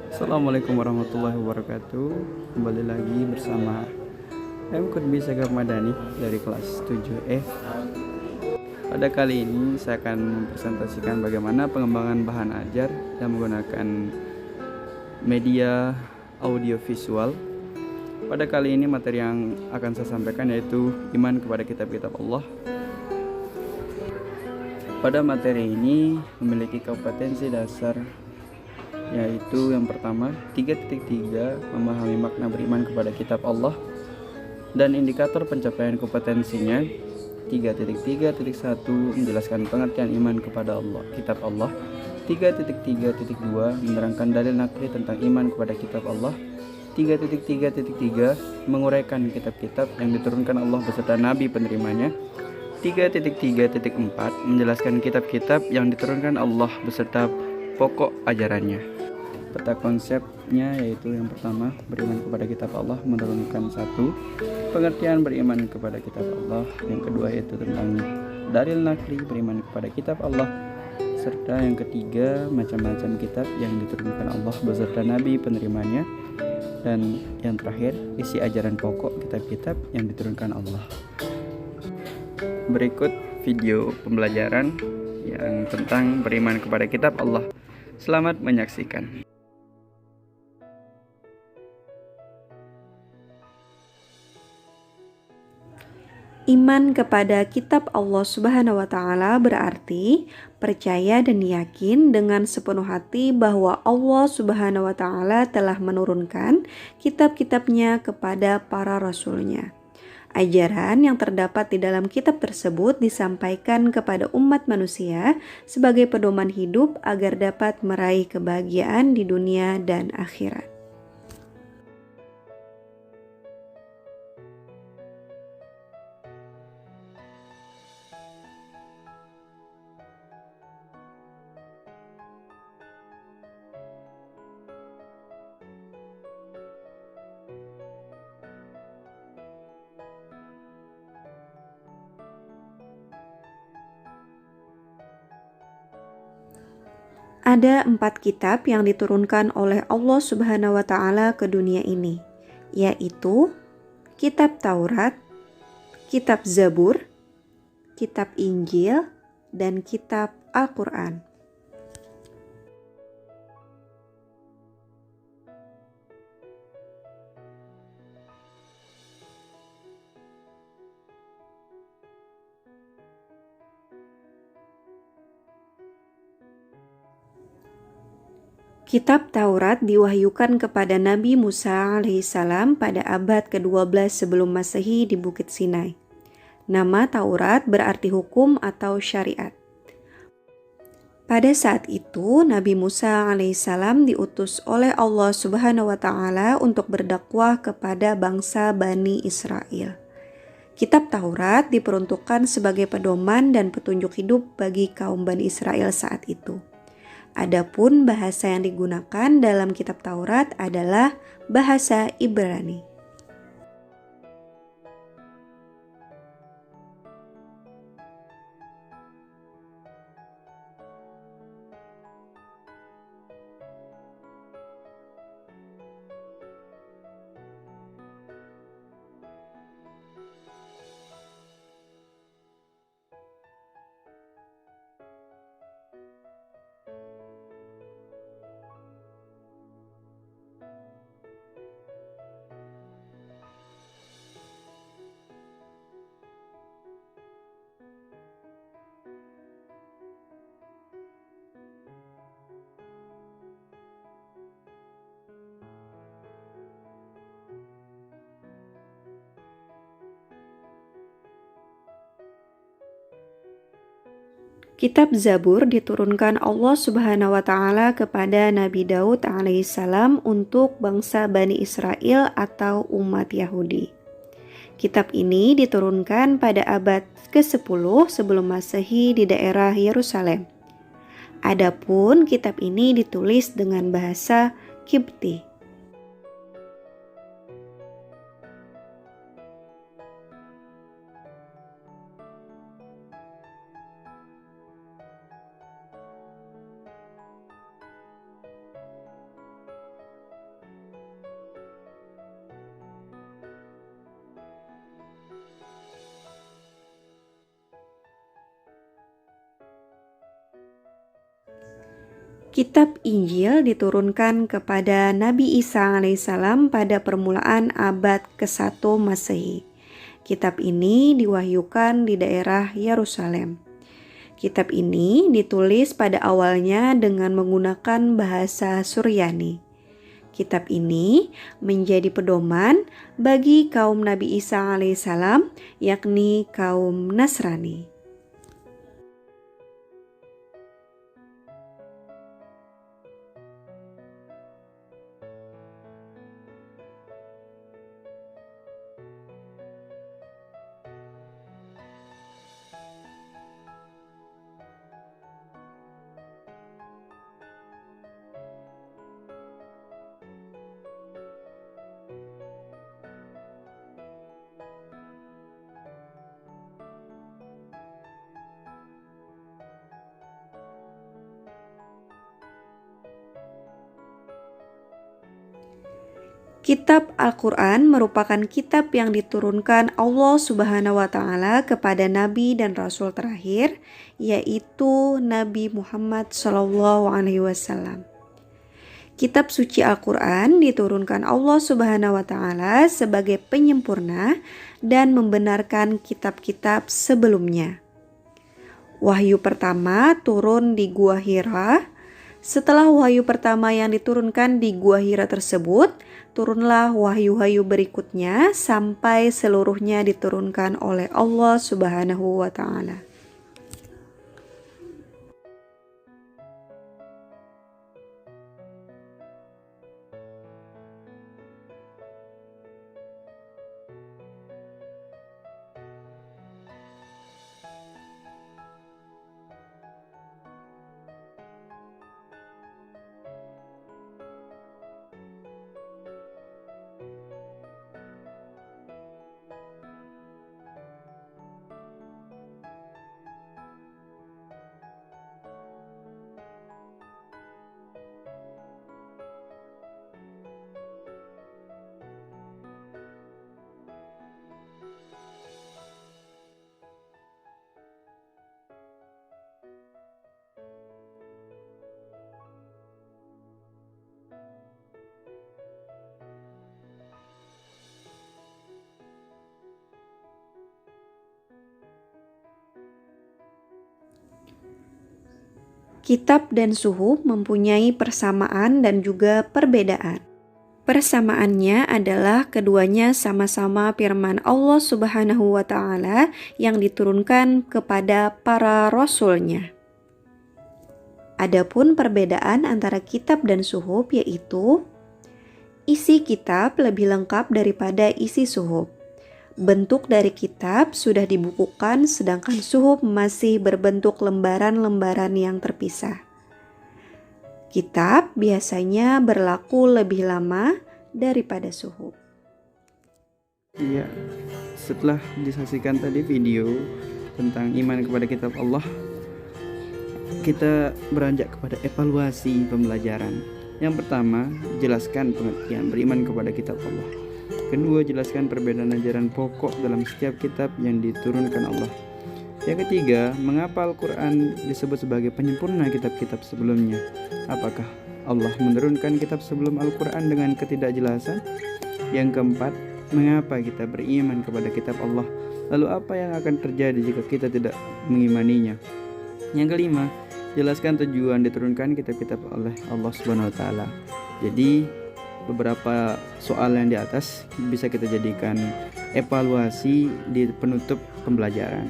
Assalamualaikum warahmatullahi wabarakatuh. Kembali lagi bersama Qutbi Sagaf Madani dari kelas 7E. Pada kali ini saya akan mempresentasikan bagaimana pengembangan bahan ajar yang menggunakan media audiovisual. Pada kali ini materi yang akan saya sampaikan yaitu iman kepada kitab-kitab Allah. Pada materi ini memiliki kompetensi dasar, yaitu yang pertama 3.3 memahami makna beriman kepada kitab Allah dan indikator pencapaian kompetensinya. 3.3.1 menjelaskan pengertian iman kepada Allah, kitab Allah. 3.3.2 menerangkan dalil nakli tentang iman kepada kitab Allah. 3.3.3 menguraikan kitab-kitab yang diturunkan Allah beserta nabi penerimanya. 3.3.4 menjelaskan kitab-kitab yang diturunkan Allah beserta pokok ajarannya. Peta konsepnya yaitu yang pertama, beriman kepada kitab Allah menurunkan satu, pengertian beriman kepada kitab Allah. Yang kedua yaitu tentang dalil nakli beriman kepada kitab Allah, serta yang ketiga macam-macam kitab yang diturunkan Allah beserta nabi penerimanya. Dan yang terakhir isi ajaran pokok kitab-kitab yang diturunkan Allah. Berikut video pembelajaran yang tentang beriman kepada kitab Allah. Selamat menyaksikan. Iman kepada kitab Allah Subhanahu wa Ta'ala berarti percaya dan yakin dengan sepenuh hati bahwa Allah Subhanahu wa Ta'ala telah menurunkan kitab-kitabnya kepada para rasulnya. Ajaran yang terdapat di dalam kitab tersebut disampaikan kepada umat manusia sebagai pedoman hidup agar dapat meraih kebahagiaan di dunia dan akhirat. Ada 4 kitab yang diturunkan oleh Allah Subhanahu wa Ta'ala ke dunia ini, yaitu kitab Taurat, kitab Zabur, kitab Injil, dan kitab Al-Quran. Kitab Taurat diwahyukan kepada Nabi Musa alaihissalam pada abad ke-12 sebelum Masehi di Bukit Sinai. Nama Taurat berarti hukum atau syariat. Pada saat itu, Nabi Musa alaihissalam diutus oleh Allah Subhanahu wa Ta'ala untuk berdakwah kepada bangsa Bani Israel. Kitab Taurat diperuntukkan sebagai pedoman dan petunjuk hidup bagi kaum Bani Israel saat itu. Adapun bahasa yang digunakan dalam kitab Taurat adalah bahasa Ibrani. Kitab Zabur diturunkan Allah Subhanahu wa Ta'ala kepada Nabi Daud alaihissalam untuk bangsa Bani Israel atau umat Yahudi. Kitab ini diturunkan pada abad ke-10 sebelum Masehi di daerah Yerusalem. Adapun kitab ini ditulis dengan bahasa Kipti. Kitab Injil diturunkan kepada Nabi Isa alaihissalam pada permulaan abad ke-1 Masehi. Kitab ini diwahyukan di daerah Yerusalem. Kitab ini ditulis pada awalnya dengan menggunakan bahasa Suryani. Kitab ini menjadi pedoman bagi kaum Nabi Isa alaihissalam, yakni kaum Nasrani. Kitab Al-Quran merupakan kitab yang diturunkan Allah Subhanahu wa Ta'ala kepada Nabi dan Rasul terakhir, yaitu Nabi Muhammad SAW. Kitab suci Al-Quran diturunkan Allah Subhanahu wa Ta'ala sebagai penyempurna dan membenarkan kitab-kitab sebelumnya. Wahyu pertama turun di Gua Hira. Setelah wahyu pertama yang diturunkan di Gua Hira tersebut, turunlah wahyu-wahyu berikutnya sampai seluruhnya diturunkan oleh Allah Subhanahu wa Ta'ala. Kitab dan suhuf mempunyai persamaan dan juga perbedaan. Persamaannya adalah keduanya sama-sama firman Allah Subhanahu wa Ta'ala yang diturunkan kepada para rasulnya. Adapun perbedaan antara kitab dan suhuf yaitu isi kitab lebih lengkap daripada isi suhuf. Bentuk dari kitab sudah dibukukan sedangkan suhuf masih berbentuk lembaran-lembaran yang terpisah. Kitab biasanya berlaku lebih lama daripada suhuf. Iya, setelah disaksikan tadi video tentang iman kepada kitab Allah, kita beranjak kepada evaluasi pembelajaran. Yang pertama, jelaskan pengertian beriman kepada kitab Allah. Kedua, jelaskan perbedaan ajaran pokok dalam setiap kitab yang diturunkan Allah. Yang ketiga, mengapa Al-Quran disebut sebagai penyempurna kitab-kitab sebelumnya? Apakah Allah menurunkan kitab sebelum Al-Quran dengan ketidakjelasan? Yang keempat, mengapa kita beriman kepada kitab Allah? Lalu apa yang akan terjadi jika kita tidak mengimaninya? Yang kelima, jelaskan tujuan diturunkan kitab-kitab oleh Allah Subhanahu wa Ta'ala. Jadi beberapa soal yang di atas bisa kita jadikan evaluasi di penutup pembelajaran.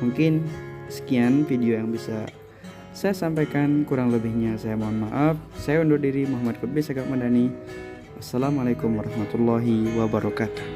Mungkin sekian video yang bisa saya sampaikan, kurang lebihnya saya mohon maaf. Saya undur diri, Muhammad Qutbi Sekap Madani. Assalamualaikum warahmatullahi wabarakatuh.